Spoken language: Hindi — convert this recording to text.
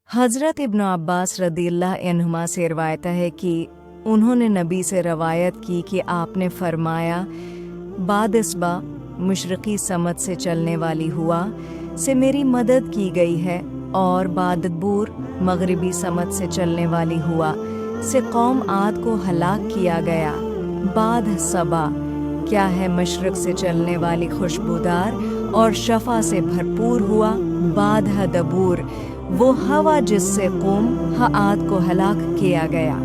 हज़रत इब्न अब्बास रदियल्लाहु अन्हुमा से रवायत है कि उन्होंने नबी से रवायत की कि आपने फरमाया, बाद इसबा मशरक़ी समत से चलने वाली हुआ से मेरी मदद की गई है, और बाद बूर मगरिबी समत से चलने वाली हुआ से कौम आद को हलाक किया गया। बाद सबा क्या है मशरक़ से चलने वाली खुशबूदार और शफ़ा से भरपूर हुआ। बाद दबूर वो हवा जिससे कौम आद को हलाक किया गया।